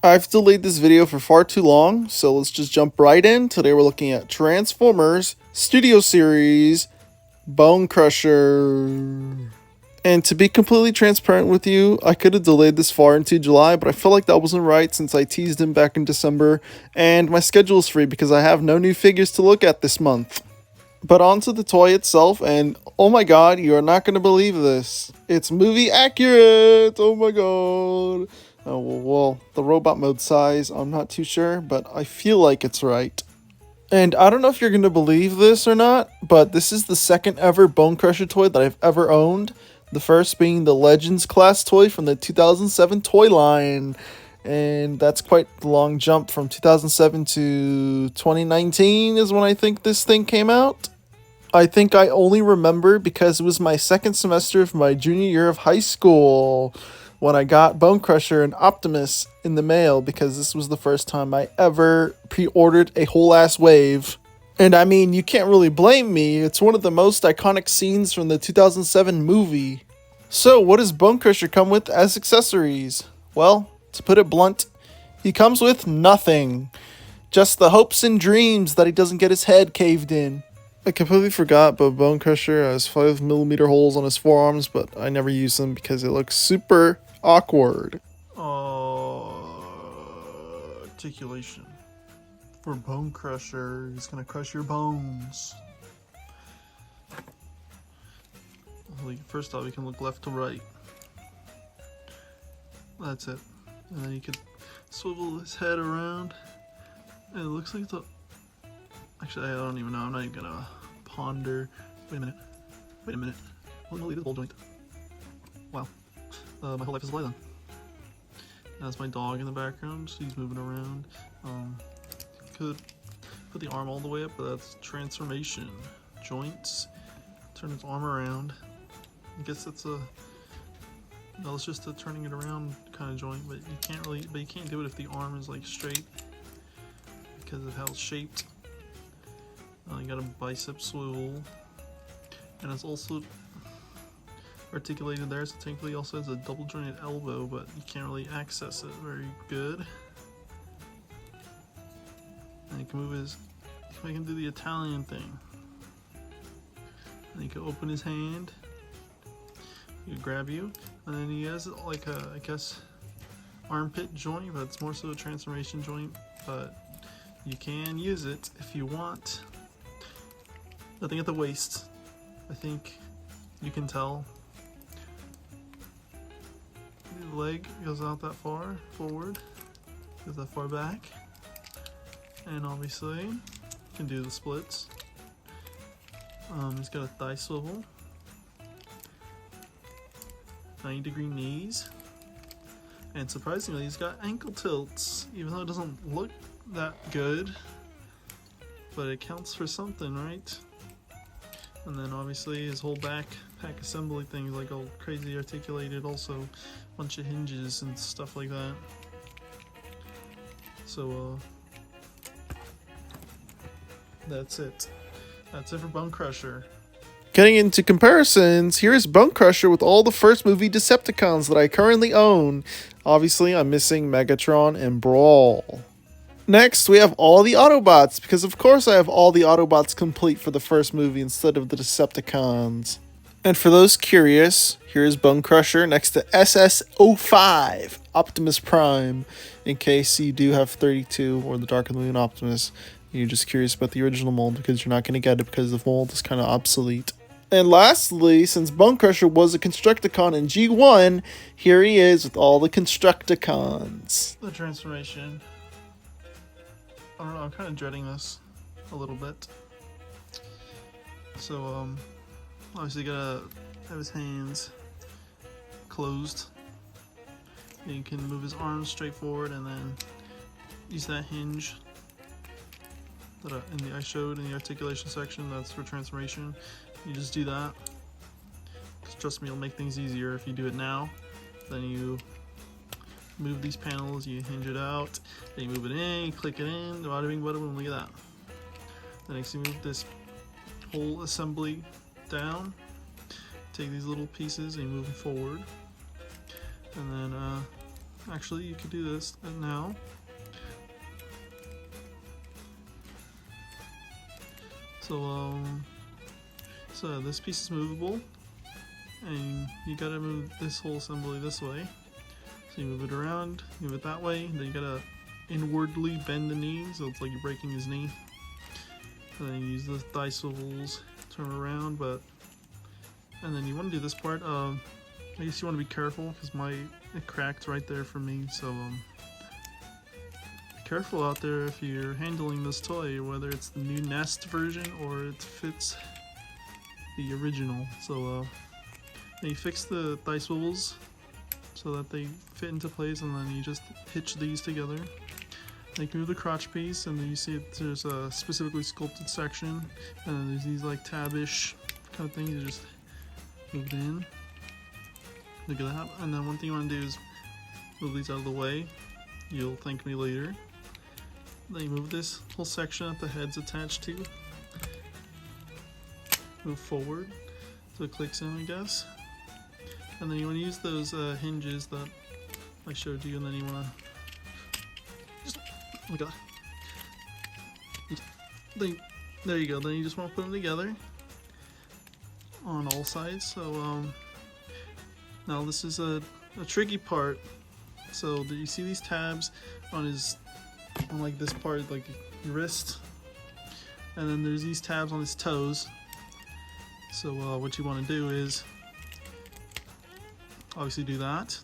I've delayed this video for far too long, so let's just jump right in. Today we're looking at Transformers Studio Series Bonecrusher. And to be completely transparent with you, I could have delayed this far into July, but I feel like that wasn't right since I teased him back in December, and my schedule is free because I have no new figures to look at this month. But onto the toy itself, and oh my god, you are not going to believe this. It's movie accurate! Oh my god. Oh, well, the robot mode size, I'm not too sure, but I feel like it's right. And I don't know if you're going to believe this or not, but this is the second ever Bonecrusher toy that I've ever owned. The first being the Legends class toy from the 2007 toy line. And that's quite the long jump from 2007 to 2019 is when I think this thing came out. I think I only remember because it was my second semester of my junior year of high school when I got Bonecrusher and Optimus in the mail, because this was the first time I ever pre-ordered a whole ass wave. And I mean, you can't really blame me. It's one of the most iconic scenes from the 2007 movie. So what does Bonecrusher come with as accessories? Well, to put it blunt, he comes with nothing. Just the hopes and dreams that he doesn't get his head caved in. I completely forgot, but Bonecrusher has 5mm holes on his forearms, but I never use them because it looks super awkward. Articulation. For Bonecrusher, he's gonna crush your bones. First off, you can look left to right. That's it. And then you can swivel his head around. And it looks like the... Actually, I don't even know. I'm not even gonna ponder. Wait a minute. I'm gonna leave the ball joint. Wow. My whole life is a lie then. That's my dog in the background. She's moving around. Could put the arm all the way up, but that's transformation. Joints. Turn its arm around. I guess that's a... No, it's just a turning it around kind of joint, but you can't really... But you can't do it if the arm is like straight because of how it's shaped. You got a bicep swivel, and it's also articulated there, so technically also has a double jointed elbow, but you can't really access it very good. And you can move his, you can make him do the Italian thing. And you can open his hand, he can grab you, and then he has like a, I guess, armpit joint, but it's more so a transformation joint, but you can use it if you want. Nothing at the waist. I think you can tell. The leg goes out that far forward, goes that far back, and obviously you can do the splits. He's got a thigh swivel, 90-degree knees, and surprisingly he's got ankle tilts, even though it doesn't look that good, but it counts for something, right? And then obviously his whole back pack assembly thing is like all crazy articulated, also a bunch of hinges and stuff like that. So that's it. That's it for Bonecrusher. Getting into comparisons, here's Bonecrusher with all the first movie Decepticons that I currently own. Obviously I'm missing Megatron and Brawl. Next, we have all the Autobots, because of course I have all the Autobots complete for the first movie instead of the Decepticons. And for those curious, here's Bonecrusher next to SS-05, Optimus Prime, in case you do have 32 or the Dark of the Moon Optimus. You're just curious about the original mold because you're not going to get it because the mold is kind of obsolete. And lastly, since Bonecrusher was a Constructicon in G1, here he is with all the Constructicons. The transformation. I don't know, I'm kind of dreading this a little bit. So, obviously you gotta have his hands closed. And you can move his arms straight forward and then use that hinge that I showed in the articulation section. That's for transformation. You just do that. 'Cause trust me, it'll make things easier if you do it now. Then you move these panels, you hinge it out, then you move it in, you click it in, bada bing, bada boom, look at that. Then next you move this whole assembly down, take these little pieces and you move them forward. And then Actually, you could do this now. So this piece is movable, and you gotta move this whole assembly this way. So you move it around, move it that way, then you gotta inwardly bend the knee, so it's like you're breaking his knee. And then you use the thigh swivels, turn around, and then you want to do this part. I guess you want to be careful because it cracked right there for me. So be careful out there if you're handling this toy, whether it's the new Nest version or it fits the original. So you fix the thigh swivels so that they fit into place, and then you just hitch these together. Then you move the crotch piece, and then you see there's a specifically sculpted section, and then there's these like tab-ish kind of things. You just move it in. Look at that. And then one thing you want to do is move these out of the way. You'll thank me later. Then you move this whole section that the head's attached to. Move forward so it clicks in, I guess. And then you want to use those hinges that I showed you, and then you want to just, oh my god. There you go. Then you just want to put them together on all sides. So now this is a tricky part. So you see these tabs on like this part, like your wrist, and then there's these tabs on his toes. So what you want to do is obviously do that.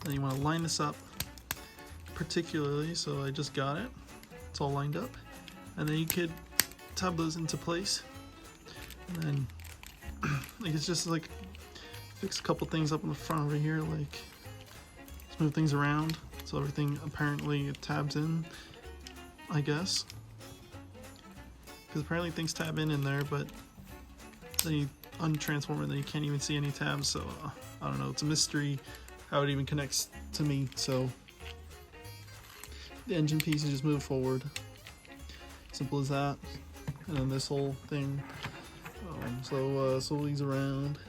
Then you want to line this up particularly, so I just got it. It's all lined up. And then you could tab those into place. And then like it's just like fix a couple things up in the front over here, like just move things around so everything apparently tabs in, I guess. Because apparently things tab in there, but then you untransform it and then you can't even see any tabs, so I don't know, it's a mystery how it even connects to me. So the engine piece is just move forward, simple as that. And then this whole thing, so these around,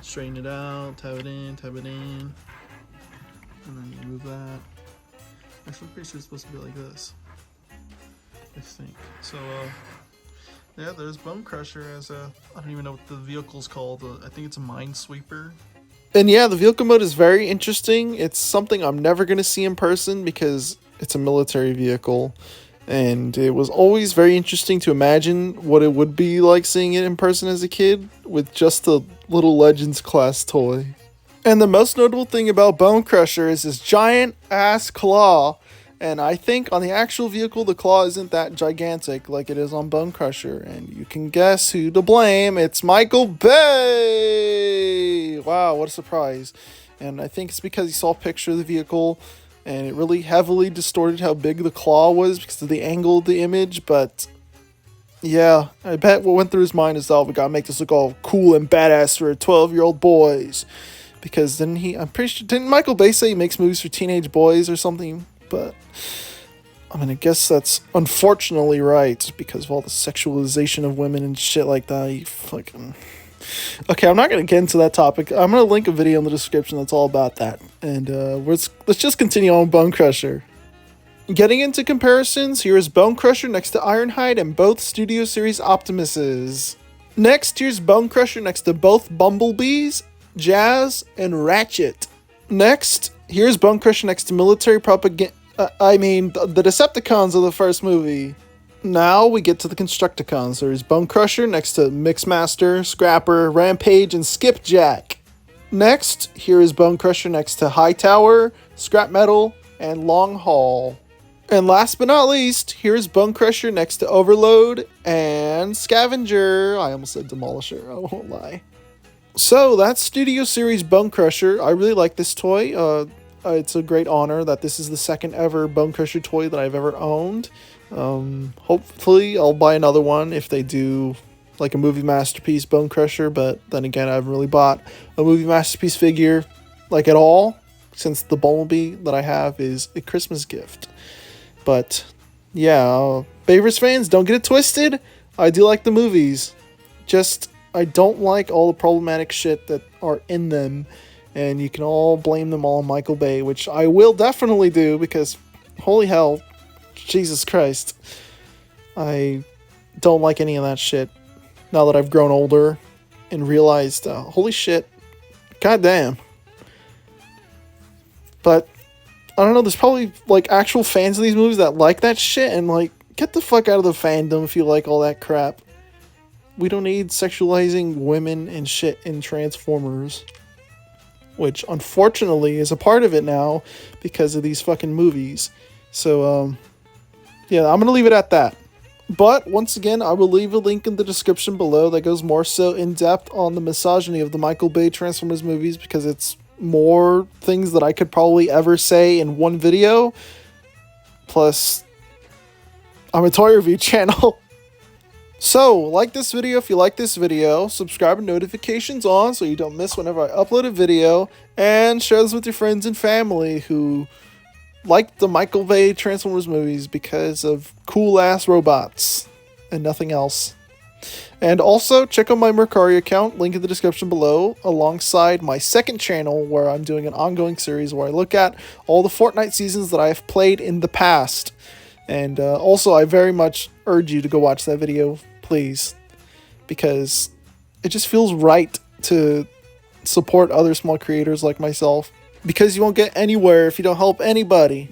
straighten it out, tab it in, and then you move that. Actually, I'm pretty sure it's supposed to be like this, I think. So yeah, there's Bonecrusher as I don't even know what the vehicle's called. I think it's a Minesweeper. And yeah, the vehicle mode is very interesting. It's something I'm never going to see in person because it's a military vehicle. And it was always very interesting to imagine what it would be like seeing it in person as a kid with just a little Legends class toy. And the most notable thing about Bonecrusher is his giant ass claw. And I think on the actual vehicle, the claw isn't that gigantic like it is on Bonecrusher. And you can guess who to blame. It's Michael Bay! Wow, what a surprise. And I think it's because he saw a picture of the vehicle, and it really heavily distorted how big the claw was because of the angle of the image. But yeah, I bet what went through his mind is, oh, we gotta make this look all cool and badass for 12-year-old boys. Because I'm pretty sure, didn't Michael Bay say he makes movies for teenage boys or something? But I mean, I guess that's unfortunately right because of all the sexualization of women and shit like that. You fucking... Okay, I'm not going to get into that topic. I'm going to link a video in the description that's all about that. And let's just continue on with Bonecrusher. Getting into comparisons, here is Bonecrusher next to Ironhide and both Studio Series Optimuses. Next, here's Bonecrusher next to both Bumblebees, Jazz, and Ratchet. Next, here's Bonecrusher next to military propaganda. The Decepticons of the first movie. Now we get to the Constructicons. There's Bonecrusher next to Mixmaster, Scrapper, Rampage, and Skipjack. Next, here is Bonecrusher next to Hightower, Scrap Metal, and Long Haul. And last but not least, here is Bonecrusher next to Overload and Scavenger. I almost said Demolisher, I won't lie. So that's Studio Series Bonecrusher. I really like this toy. It's a great honor that this is the second ever Bonecrusher toy that I've ever owned. Hopefully I'll buy another one if they do like a movie masterpiece Bonecrusher, but then again, I haven't really bought a movie masterpiece figure like at all since the Bumblebee that I have is a Christmas gift. But yeah, Bayverse fans, don't get it twisted. I do like the movies. Just I don't like all the problematic shit that are in them. and you can all blame them all on Michael Bay, which I will definitely do because, holy hell, Jesus Christ, I don't like any of that shit now that I've grown older and realized, holy shit, goddamn. But I don't know, there's probably like actual fans of these movies that like that shit, and like, get the fuck out of the fandom if you like all that crap. We don't need sexualizing women and shit in Transformers, which unfortunately is a part of it now because of these fucking movies. So, yeah, I'm gonna leave it at that. But once again, I will leave a link in the description below that goes more so in depth on the misogyny of the Michael Bay Transformers movies, because it's more things that I could probably ever say in one video. Plus, I'm a toy review channel. So, like this video if you like this video, subscribe and notifications on so you don't miss whenever I upload a video, and share this with your friends and family who like the Michael Bay Transformers movies because of cool-ass robots and nothing else. And also, check out my Mercari account, link in the description below, alongside my second channel where I'm doing an ongoing series where I look at all the Fortnite seasons that I have played in the past. And also, I very much urge you to go watch that video, please, because it just feels right to support other small creators like myself, because you won't get anywhere if you don't help anybody.